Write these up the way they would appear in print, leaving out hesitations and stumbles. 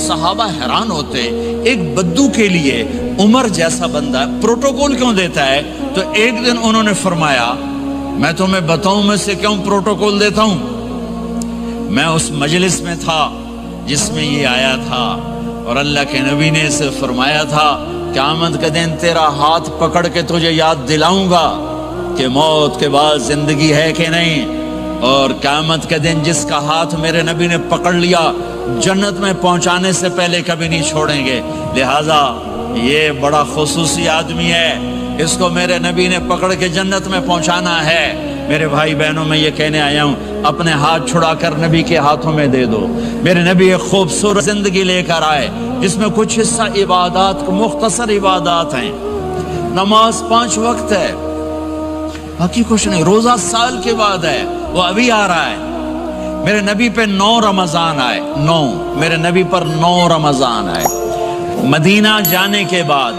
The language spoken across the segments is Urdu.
صحابہ حیران ہوتے، ایک بدو کے لیے عمر جیسا بندہ پروٹوکول کیوں دیتا ہے؟ تو ایک دن انہوں نے فرمایا میں تمہیں بتاؤں میں سے کیوں پروٹوکول دیتا ہوں؟ میں اس مجلس میں تھا جس میں یہ آیا تھا، اور اللہ کے نبی نے اسے فرمایا تھا قیامت کے دن تیرا ہاتھ پکڑ کے تجھے یاد دلاؤں گا کہ موت کے بعد زندگی ہے کہ نہیں، اور قیامت کے دن جس کا ہاتھ میرے نبی نے پکڑ لیا جنت میں پہنچانے سے پہلے کبھی نہیں چھوڑیں گے، لہٰذا یہ بڑا خصوصی آدمی ہے، اس کو میرے نبی نے پکڑ کے جنت میں پہنچانا ہے۔ میرے بھائی بہنوں میں یہ کہنے آیا ہوں اپنے ہاتھ چھڑا کر نبی کے ہاتھوں میں دے دو۔ میرے نبی ایک خوبصورت زندگی لے کر آئے جس میں کچھ حصہ عبادات، مختصر عبادات ہیں، نماز 5 وقت ہے، باقی کچھ نہیں، روزہ سال کے بعد ہے، وہ ابھی آ رہا ہے۔ میرے نبی پہ 9 رمضان آئے، 9 میرے نبی پر 9 رمضان آئے۔ مدینہ جانے کے بعد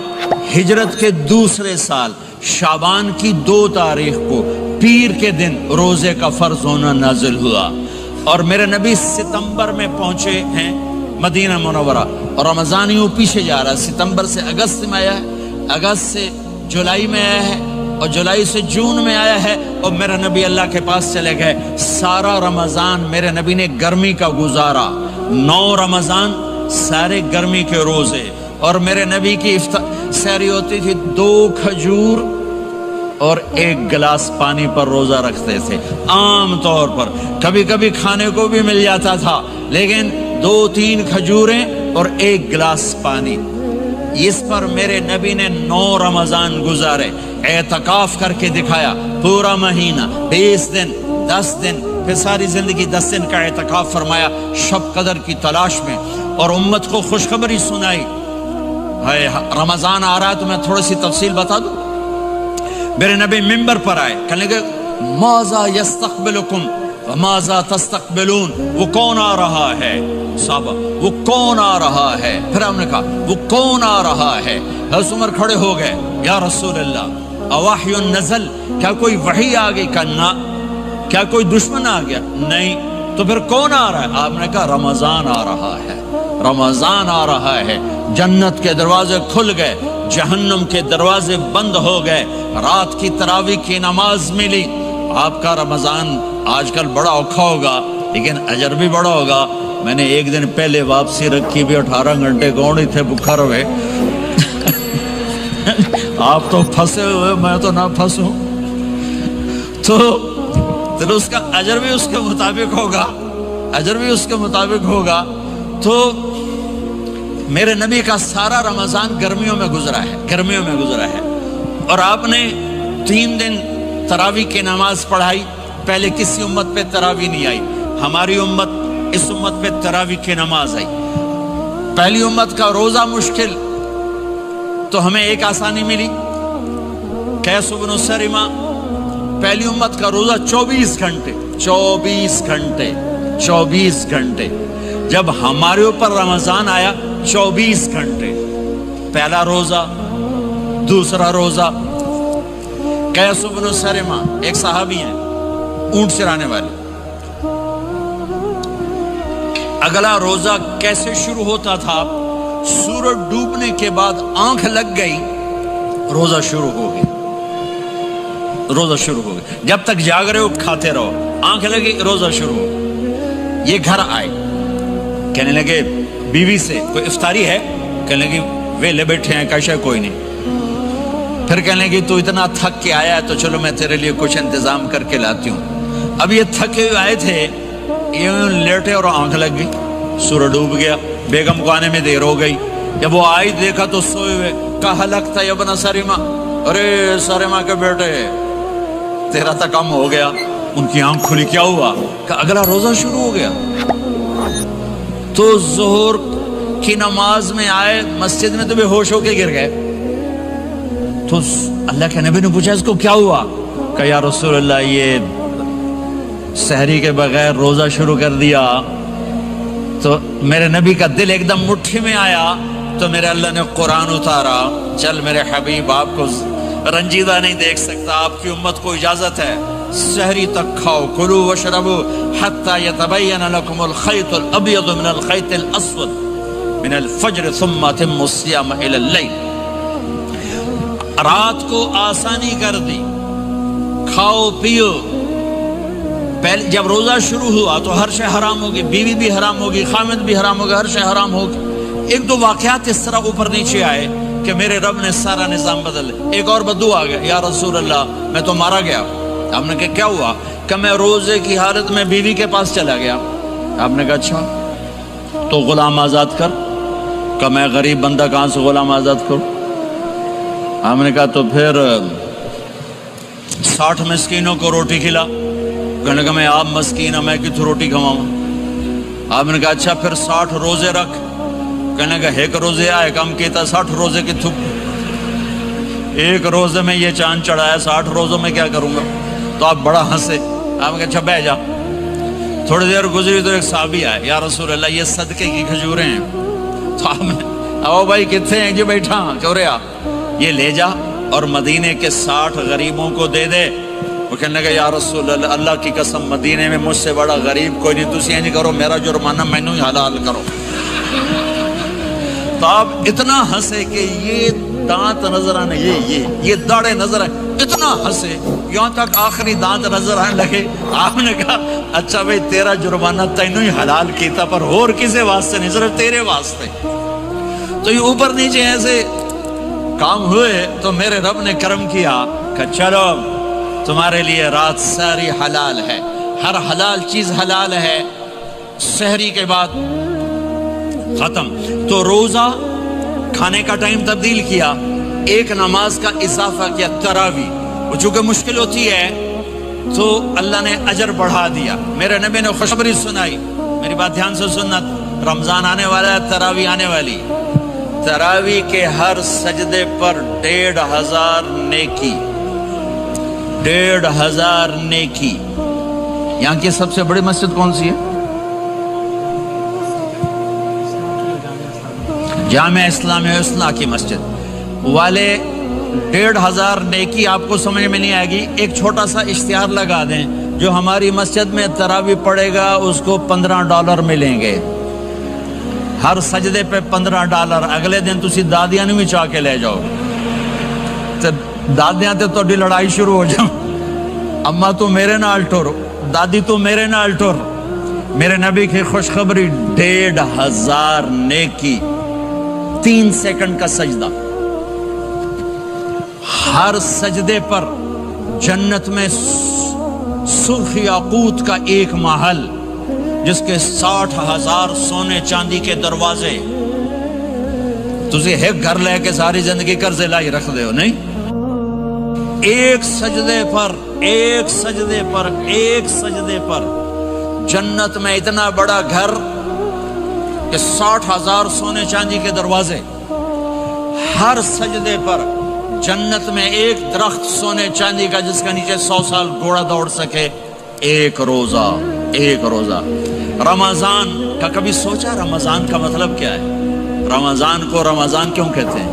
ہجرت کے دوسرے سال شعبان کی 2 تاریخ کو پیر کے دن روزے کا فرض ہونا نازل ہوا، اور میرے نبی ستمبر میں پہنچے ہیں مدینہ منورہ، اور رمضان یوں پیچھے جا رہا ہے، ستمبر سے اگست میں آیا ہے، اگست سے جولائی میں آیا ہے، اور جولائی سے جون میں آیا ہے، اور میرے نبی اللہ کے پاس چلے گئے۔ سارا رمضان میرے نبی نے گرمی کا گزارا، 9 رمضان سارے گرمی کے روزے، اور میرے نبی کی سحری ہوتی تھی 2 کھجور اور 1 گلاس پانی پر روزہ رکھتے تھے عام طور پر، کبھی کبھی کھانے کو بھی مل جاتا تھا، لیکن 2-3 کھجوریں اور 1 گلاس پانی، اس پر میرے نبی نے 9 رمضان گزارے، اعتکاف کر کے دکھایا، پورا مہینہ 20 دن 10 دن، پھر ساری زندگی 10 دن کا اعتکاف فرمایا شب قدر کی تلاش میں، اور امت کو خوشخبری سنائی۔ رمضان آ رہا ہے تو میں تھوڑی سی تفصیل بتا دوں۔ میرے نبی ممبر پر آئے، کہنے لگے ماذا یستقبلکم وماذا تستقبلون، وہ کون آ رہا ہے؟ صحابہ وہ کون آ رہا ہے؟ پھر ہم نے کہا وہ کون آ رہا ہے؟ حضرت عمر کھڑے ہو گئے، یا رسول اللہ اوحی نزل، کیا کوئی وحی آ گئی؟ کہا کیا کوئی دشمن آ گیا؟ نہیں، تو پھر کون آ رہا ہے؟ آپ نے کہا رمضان آ رہا ہے، رمضان آ رہا ہے، جنت کے دروازے کھل گئے، جہنم کے دروازے بند ہو گئے، رات کی تراویح کی نماز ملی۔ آپ کا رمضان آج کل بڑا اوکھا ہوگا لیکن اجر بھی بڑا ہوگا۔ میں نے ایک دن پہلے واپسی رکھی بھی 18 گھنٹے کون ہی تھے بکھر ہوئے آپ تو پھنسے ہوئے، میں تو نہ پھنسوں، تو پھر اس کا اجر بھی اس کے مطابق ہوگا، اجر بھی اس کے مطابق ہوگا۔ تو میرے نبی کا سارا رمضان گرمیوں میں گزرا ہے، گرمیوں میں گزرا ہے، اور آپ نے 3 دن تراویح کی نماز پڑھائی۔ پہلے کسی امت پہ تراویح نہیں آئی، ہماری امت، اس امت پہ تراویح کی نماز آئی۔ پہلی امت کا روزہ مشکل، تو ہمیں ایک آسانی ملی، قیس بن سرمہ، پہلی امت کا روزہ 24 گھنٹے، 24 گھنٹے، 24 گھنٹے۔ جب ہمارے اوپر رمضان آیا 24 گھنٹے، پہلا روزہ، دوسرا روزہ۔ قیس بن سرمہ ایک صحابی ہیں، اونٹ چرانے والے۔ اگلا روزہ کیسے شروع ہوتا تھا؟ سورج ڈوبنے کے بعد آنکھ لگ گئی، روزہ شروع ہو گیا، روزہ شروع ہو گیا، جب تک جاگ رہے ہو کھاتے رہو، آنکھ لگی روزہ شروع ہو گیا۔ یہ گھر آئے، کہنے لگے بیوی سے کوئی افطاری ہے؟ کہنے لگے ویلے بیٹھے ہیں، کیسا کوئی نہیں۔ پھر کہنے لگے تو اتنا تھک کے آیا ہے تو چلو میں تیرے لیے کچھ انتظام کر کے لاتی ہوں۔ اب یہ تھکے ہوئے آئے تھے، یہ لیٹے اور آنکھ لگ گئی، سورج ڈوب گیا، بیگم کو آنے میں دیر ہو گئی۔ جب وہ آئی دیکھا تو سوئے ہوئے، کہا لگتا ہے ابن سرمہ، ارے سرمہ کے بیٹے تیرا تو کم ہو گیا۔ ان کی آنکھ کھلی، کیا ہوا؟ کہ اگلا روزہ شروع ہو گیا۔ تو ظہر کی نماز میں آئے مسجد میں تو بے ہوش ہو کے گر گئے۔ تو اللہ کے نبی نے پوچھا اس کو کیا ہوا؟ کہ یا رسول اللہ یہ سحری کے بغیر روزہ شروع کر دیا۔ تو میرے نبی کا دل ایک دم مٹھی میں آیا، تو میرے اللہ نے قرآن اتارا، چل میرے حبیب آپ کو رنجیدہ نہیں دیکھ سکتا، آپ کی امت کو اجازت ہے سحری تک کھاؤ، کلو وشربو حتی یتبین لکم الخیط الابیض من الخیط الاسود۔ من الفجر ثم اتم الصيام الى الليل. رات کو آسانی کر دی، کھاؤ پیو. پہلے جب روزہ شروع ہوا تو ہر شے حرام ہوگی، بیوی بھی حرام ہوگی، خامد بھی حرام ہوگا، ہر شے حرام ہوگی. ایک دو واقعات اس طرح اوپر نیچے آئے کہ میرے رب نے سارا نظام بدل. ایک اور بدو آ گیا، یا رسول اللہ میں تو مارا گیا. آپ نے کہا کیا ہوا؟ کہ میں روزے کی حالت میں بیوی کے پاس چلا گیا. آپ نے کہا اچھا تو غلام آزاد کر. کہ میں غریب بندہ کہاں سے غلام آزاد کروں؟ آپ نے کہا تو پھر 60 مسکینوں کو روٹی کھلا. کہنے لگا میں آپ مسکین ہوں، میں کتوں روٹی کھواؤں؟ آپ نے کہا اچھا پھر 60 روزے رکھ. کہنے لگا ایک روزے آئے کم کیتا، 60 روزے کتوں؟ ایک روزے میں یہ چاند چڑھایا، 60 روزوں میں کیا کروں گا؟ تو آپ بڑا ہنسے. آپ نے کہا اچھا بیٹھ جا. تھوڑی دیر گزری تو ایک صحابی آئے، یا رسول اللہ یہ صدقے کی کھجوریں ہیں. تو آپ نے او بھائی کتنے ہیں؟ جو بیٹھا چورے آ، یہ لے جا اور مدینے کے 60 غریبوں کو دے دے. وہ کہنے لگا یا رسول اللہ اللہ کی قسم مدینے میں مجھ سے بڑا غریب کوئی نہیں، تسی انج کرو میرا جرمانہ مینوں ہی حلال کرو. تو آپ اتنا ہنسے کہ یہ دانت نظر آنے، یہ داڑے نظر آئے، اتنا ہنسے یہاں تک آخری دانت نظر آنے لگے. آپ نے کہا اچھا بھائی تیرا جرمانہ تینوں ہی حلال کیتا پر اور کسے واسطے نہیں، صرف تیرے واسطے. تو یہ اوپر نیچے ایسے کام ہوئے تو میرے رب نے کرم کیا کہ چلو تمہارے لیے رات ساری حلال ہے، ہر حلال چیز حلال ہے. سحری کے بعد ختم. تو روزہ کھانے کا ٹائم تبدیل کیا، ایک نماز کا اضافہ کیا، تراویح. وہ چونکہ مشکل ہوتی ہے تو اللہ نے اجر بڑھا دیا. میرے نبی نے خوشخبری سنائی، میری بات دھیان سے سننا، رمضان آنے والا ہے، تراویح آنے والی. تراویح کے ہر سجدے پر 1500 نیکی، 1500 نیکی. یہاں کی سب سے بڑی مسجد کون سی ہے؟ جامع اسلامیہ حسنہ کی مسجد والے. 1500 نیکی آپ کو سمجھ میں نہیں آئے گی. ایک چھوٹا سا اشتہار لگا دیں، جو ہماری مسجد میں تراویح پڑے گا اس کو $15 ملیں گے، ہر سجدے پہ $15. اگلے دن تسی دادیاں نہیں بھی چاہ کے لے جاؤ تو دادیاں تے تہاڈی لڑائی شروع ہو جاؤ، اما تو میرے نال ٹر، دادی تو میرے نال ٹر. میرے نبی کی خوشخبری 1500 نیکی، 3 سیکنڈ کا سجدہ. ہر سجدے پر جنت میں سرخ یاقوت کا ایک محل جس کے 60,000 سونے چاندی کے دروازے. تسی ایک گھر لے کے ساری زندگی قرضے لائی رکھ دے ہو نہیں. ایک سجدے پر جنت میں اتنا بڑا گھر کہ 60,000 سونے چاندی کے دروازے. ہر سجدے پر جنت میں ایک درخت سونے چاندی کا جس کا نیچے 100 سال گھوڑا دوڑ سکے. ایک روزہ. رمضان کا کبھی سوچا رمضان کا مطلب کیا ہے؟ رمضان کو رمضان کیوں کہتے ہیں؟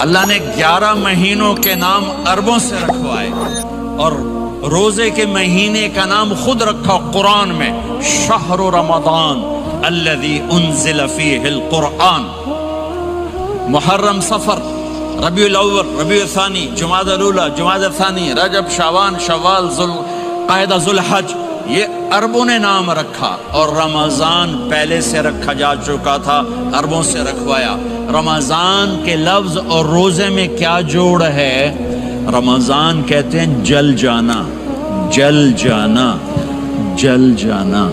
اللہ نے 11 مہینوں کے نام عربوں سے رکھوائے اور روزے کے مہینے کا نام خود رکھا قرآن میں، شہر رمضان الذی انزل فیہ القرآن. محرم، صفر، ربیع الاول، ربیع الثانی، جمادی الاولی، جمادی الثانی، رجب، شعبان، شوال، ذوالقعدہ، ذوالحج، یہ عربوں نے نام رکھا. اور رمضان پہلے سے رکھا جا چکا تھا، عربوں سے رکھوایا. رمضان کے لفظ اور روزے میں کیا جوڑ ہے؟ رمضان کہتے ہیں جل جانا، جل جانا، جل جانا.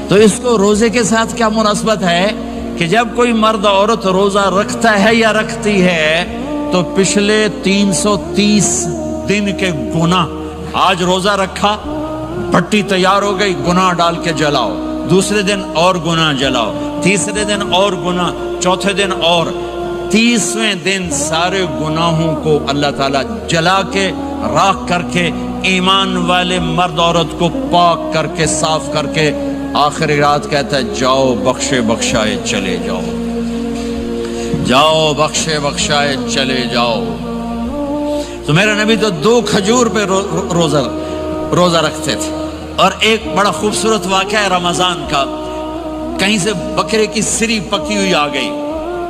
تو اس کو روزے کے ساتھ کیا مناسبت ہے کہ جب کوئی مرد عورت روزہ رکھتا ہے یا رکھتی ہے تو پچھلے 330 دن کے گناہ، آج روزہ رکھا، پٹی تیار ہو گئی، گناہ ڈال کے جلاؤ، دوسرے دن اور گناہ جلاؤ، تیسرے دن اور گناہ، چوتھے دن اور، 30ویں دن سارے گناہوں کو اللہ تعالیٰ جلا کے راکھ کر کے ایمان والے مرد عورت کو پاک کر کے صاف کر کے آخری رات کہتا ہے جاؤ بخشے بخشائے چلے جاؤ، جاؤ بخشے بخشائے چلے جاؤ. تو میرا نبی تو 2 کھجور پہ روزہ رکھتے تھے. اور ایک بڑا خوبصورت واقعہ ہے رمضان کا کہیں سے بکرے کی سری پکی ہوئی آ گئی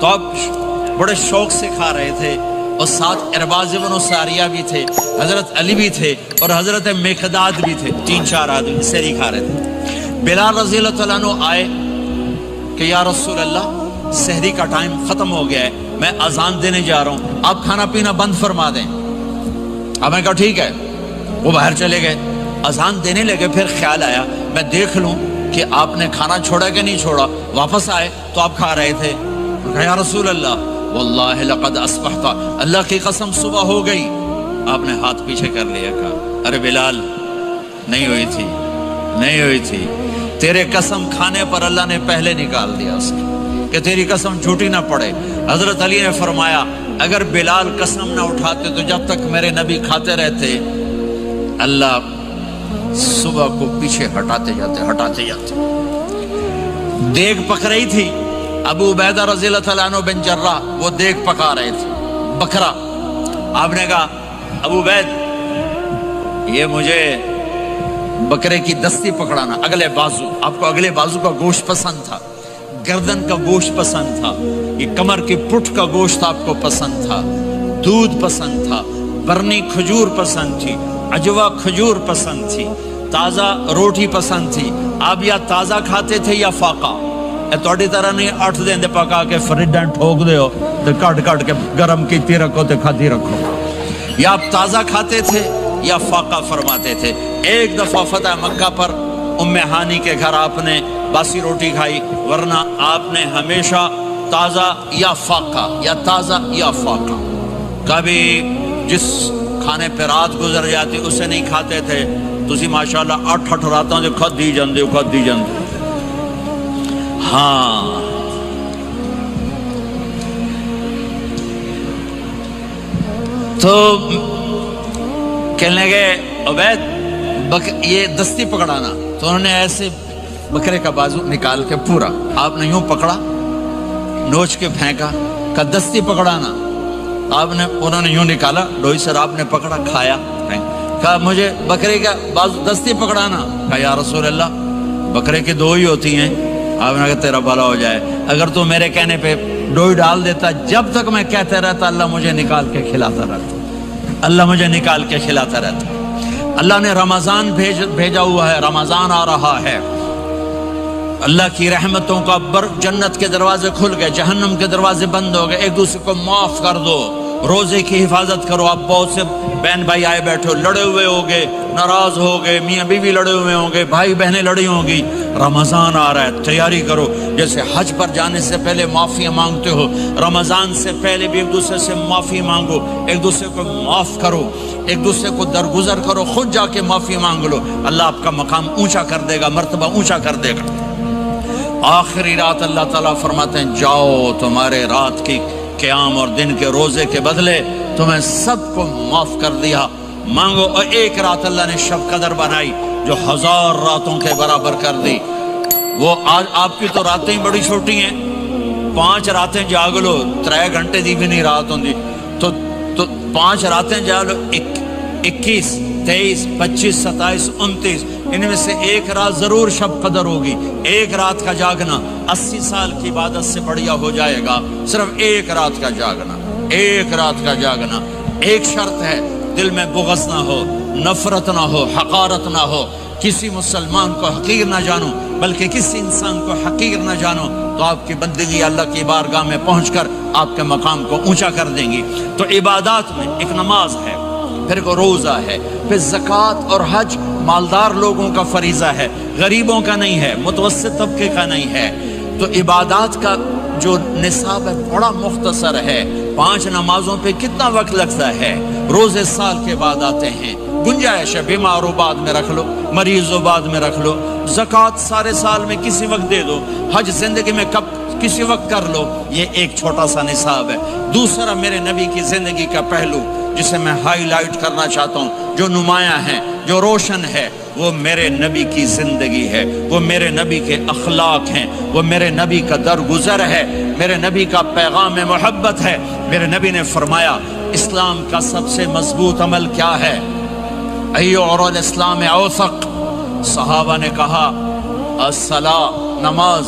تو آپ بڑے شوق سے کھا رہے تھے، اور ساتھ ارباز بن ساریہ بھی تھے، حضرت علی بھی تھے اور حضرت مقداد بھی تھے، 3-4 آدمی سری کھا رہے تھے۔ بلال رضی اللہ تعالیٰ عنہ آئے کہ یا رسول اللہ سحری کا ٹائم ختم ہو گیا ہے، میں اذان دینے جا رہا ہوں، آپ کھانا پینا بند فرما دیں۔ اب میں کہا ٹھیک ہے، وہ باہر چلے گئے، اذان دینے لگے، پھر خیال آیا میں دیکھ لوں کہ آپ نے کھانا چھوڑا کہ نہیں چھوڑا، واپس آئے تو آپ کھا رہے تھے۔ کہا یا رسول اللہ واللہ لقد اصبحت، اللہ کی قسم صبح ہو گئی۔ آپ نے ہاتھ پیچھے کر لیا، کہا ارے بلال نہیں ہوئی تھی، نہیں ہوئی تھی، تیرے قسم کھانے پر اللہ نے پہلے نکال دیا اس کو کہ تیری قسم جھوٹی نہ پڑے۔ حضرت علی نے فرمایا اگر بلال قسم نہ اٹھاتے تو جب تک میرے نبی کھاتے رہتے اللہ صبح کو پیچھے ہٹاتے جاتے۔ دیگ پک رہی تھی، ابو عبیدہ رضی اللہ تعالیٰ عنہ بن جراح وہ دیگ پکا رہے تھے، بکرا۔ آپ نے کہا ابو عبید یہ مجھے بکرے کی دستی پکڑانا، اگلے بازو، آپ کو اگلے بازو کا گوشت پسند تھا، گردن کا گوشت پسند تھا، یہ کمر کی پٹھ کا گوشت آپ کو پسند تھا، دودھ پسند تھا، برنی کھجور پسند تھی، عجوا کھجور پسند تھی، تازہ روٹی پسند تھی۔ آپ یا تازہ کھاتے تھے یا فاقہ، توڑی طرح نہیں 8 دن دے پکا کے فریڈن ٹھوک دے ہو تو کٹ کے گرم کیتی رکھو تو کھاتی رکھو، یا آپ تازہ کھاتے تھے یا فاقہ فرماتے تھے۔ ایک دفعہ فتح مکہ پر ام ہانی کے گھر آپ نے باسی روٹی کھائی، ورنہ آپ نے ہمیشہ تازہ یا فاقہ یا تازہ یا فاقہ، کبھی جس کھانے پہ رات گزر جاتی اسے نہیں کھاتے تھے۔ تسی ماشاءاللہ 8 راتوں سے کھدی جاندے ہو۔ ہاں تو کہنے لگے عبید یہ دستی پکڑانا، تو انہوں نے ایسے بکرے کا بازو نکال کے پورا آپ نے یوں پکڑا، نوچ کے پھینکا، کہ دستی پکڑانا، آپ نے انہوں نے یوں نکالا ڈوئی سر، آپ نے پکڑا کھایا، کہا مجھے بکرے کا بازو دستی پکڑانا۔ کہا یا رسول اللہ بکرے کی 2 ہی ہوتی ہیں۔ آپ نے کہا تیرا بھلا ہو جائے، اگر تو میرے کہنے پہ ڈوئی ڈال دیتا، جب تک میں کہتے رہتا اللہ مجھے نکال کے کھلاتا رہتا، اللہ مجھے نکال کے کھلاتا رہتا۔ اللہ نے رمضان بھیجا ہوا ہے، رمضان آ رہا ہے، اللہ کی رحمتوں کا جنت کے دروازے کھل گئے، جہنم کے دروازے بند ہو گئے، ایک دوسرے کو معاف کر دو، روزے کی حفاظت کرو۔ آپ بہت سے بہن بھائی آئے بیٹھے ہو، لڑے ہوئے ہوگے، ناراض ہو گئے، میاں بیوی لڑے ہوئے ہوں گے، بھائی بہنیں لڑی ہوں گی، رمضان آ رہا ہے، تیاری کرو۔ جیسے حج پر جانے سے پہلے معافیاں مانگتے ہو، رمضان سے پہلے بھی ایک دوسرے سے معافی مانگو، ایک دوسرے کو معاف کرو، ایک دوسرے کو درگزر کرو، خود جا کے معافی مانگ لو، اللہ آپ کا مقام اونچا کر دے گا، مرتبہ اونچا کر دے گا۔ آخری رات اللہ تعالیٰ فرماتے ہیں جاؤ، تمہارے رات کی قیام اور دن کے روزے کے بدلے تمہیں سب کو معاف کر دیا، مانگو۔ اور ایک رات اللہ نے شب قدر بنائی جو 1000 راتوں کے برابر کر دی۔ وہ آج آپ کی تو راتیں بڑی چھوٹی ہیں، 5 راتیں جاگ لو، 3 گھنٹے دی بھی نہیں رات ہوندی، تو 5 راتیں جاگ لو، 21 23 25 27 29، ان میں سے ایک رات ضرور شب قدر ہوگی۔ ایک رات کا جاگنا 80 سال کی عبادت سے بڑھیا ہو جائے گا، صرف ایک رات کا جاگنا، ایک رات کا جاگنا۔ ایک شرط ہے، دل میں بغض نہ ہو، نفرت نہ ہو، حقارت نہ ہو، کسی مسلمان کو حقیر نہ جانو، بلکہ کسی انسان کو حقیر نہ جانو، تو آپ کی بندگی اللہ کی بارگاہ میں پہنچ کر آپ کے مقام کو اونچا کر دیں گی۔ تو عبادات میں ایک نماز ہے، پھر کو روزہ ہے، پھر زکوٰۃ اور حج مالدار لوگوں کا فریضہ ہے، غریبوں کا نہیں ہے، متوسط طبقے کا نہیں ہے۔ تو عبادات کا جو نصاب ہے بڑا مختصر ہے۔ 5 نمازوں پہ کتنا وقت لگتا ہے؟ روزے سال کے بعد آتے ہیں، گنجائش ہے، بیمار ہو بعد میں رکھ لو، مریض ہو بعد میں رکھ لو، زکوٰۃ سارے سال میں کسی وقت دے دو، حج زندگی میں کب کسی وقت کر لو۔ یہ ایک چھوٹا سا نصاب ہے۔ دوسرا میرے نبی کی زندگی کا پہلو جسے میں ہائی لائٹ کرنا چاہتا ہوں، جو نمایاں ہے، جو روشن ہے، وہ میرے نبی کی زندگی ہے، وہ میرے نبی کے اخلاق ہیں، وہ میرے نبی کا درگزر ہے، میرے نبی کا پیغام محبت ہے۔ میرے نبی نے فرمایا اسلام کا سب سے مضبوط عمل کیا ہے؟ ایو اور الاسلام اوثق؟ صحابہ نے کہا الصلاۃ، نماز۔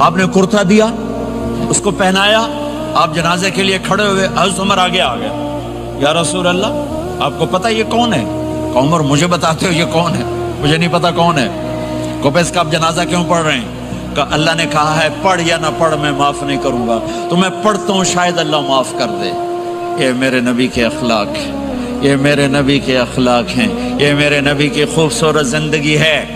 آپ نے کرتا دیا، اس کو پہنایا، آپ جنازے کے لیے کھڑے ہوئے، حضرت عمر آگے آ گیا، یا رسول اللہ آپ کو پتہ یہ کون ہے؟ کہ عمر مجھے بتاتے ہو یہ کون ہے؟ مجھے نہیں پتا کون ہے۔ کو پہ اس کا آپ جنازہ کیوں پڑھ رہے ہیں؟ کہ اللہ نے کہا ہے پڑھ یا نہ پڑھ میں معاف نہیں کروں گا، تو میں پڑھتا ہوں شاید اللہ معاف کر دے۔ یہ میرے نبی کے اخلاق ہیں، یہ میرے نبی کے اخلاق ہیں، یہ میرے نبی کی خوبصورت زندگی ہے۔